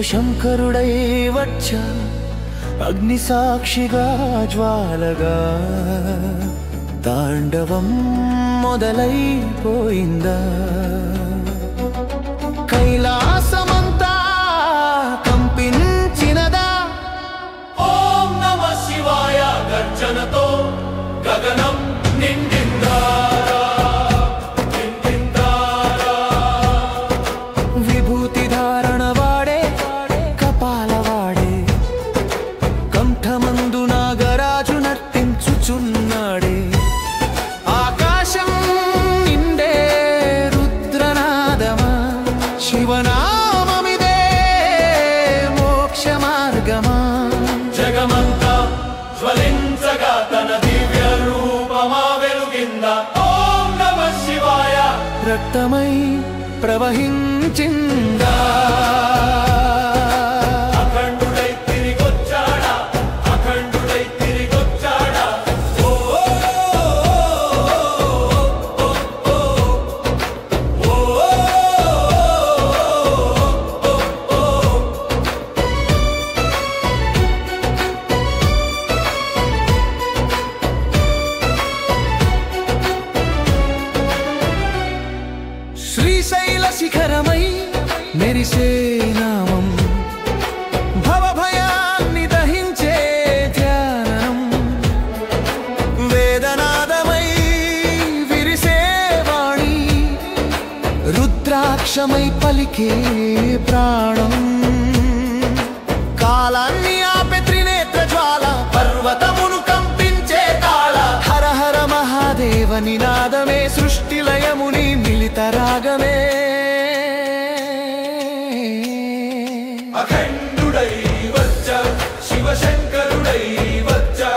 శంకరుడై వచ్చా అగ్ని సాక్షిగా జ్వాలగా తాండవం మొదలైపోయిందా కైలాసమంతా కంపించినదా ఓం నమః శివాయ గర్జనతో గగనం నిండిందా విభూతి ధారణ వాడే కపాల వాడే కంఠమందు నాగరాజు నర్తించుచున్నాడే ఆకాశం నిండే రుద్రనాదమా శివనామమిదే మోక్ష మార్గమా జగమంతా జ్వలించగా తన దివ్య రూపమా వెలుగిందా ఓం నమః శివాయ రక్తమై ప్రవహించిందా అఖండుడై తిరిగొచ్చాడా అఖండుడై తిరిగొచ్చాడా ఓ శ్రీశైల శిఖరమై మెరిసే నామం భవభయాన్ని దహించే ధ్యానం వేదనాదమై విరిసే వాణి రుద్రాక్షమై పలికే ప్రాణం కాలాన్ని ఆపే త్రినేత్ర జ్వాల పర్వతమును కంపించే తాళ హర హర మహాదేవ నినాదమే సృష్టి లయముని మిలిత రాగమే అఖండుడై వచ్చా శివశంకరుడై వచ్చా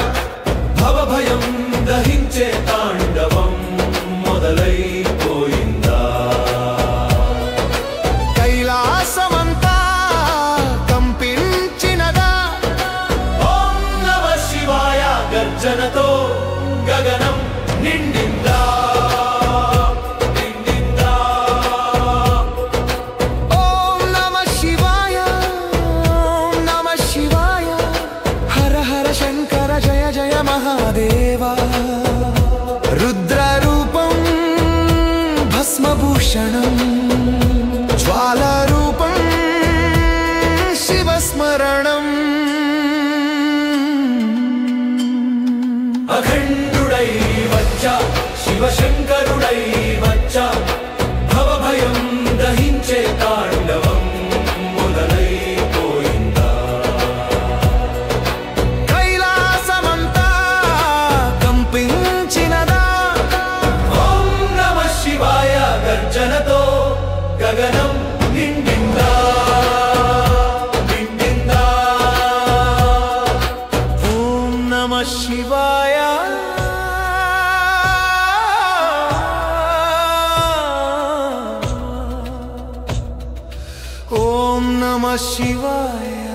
భవభయం దహించే తాండవం మొదలైపోయిందా కైలాసమంతా కంపించినదా ఓం నమః శివాయ గర్జనతో గగనం నిండిందా నిండిందా ఓం నమః శివాయ ఓం నమః శివాయ హర హర శంకర జయ జయ మహాదేవ రుద్ర రూపం భస్మభూషణం జ్వాలా రూపం శివస్మరణం అఖండుడై వచ్చా శివశంకరుడై వచ్చా భవభయం దహించే తాండవం మొదలైపోయిందా కైలాసమంతా కంపించినదా ఓం నమః శివాయ గర్జనతో గగనం నిండిందా నిండిందా ఓం నమః శివాయ ఓం నమః శివాయ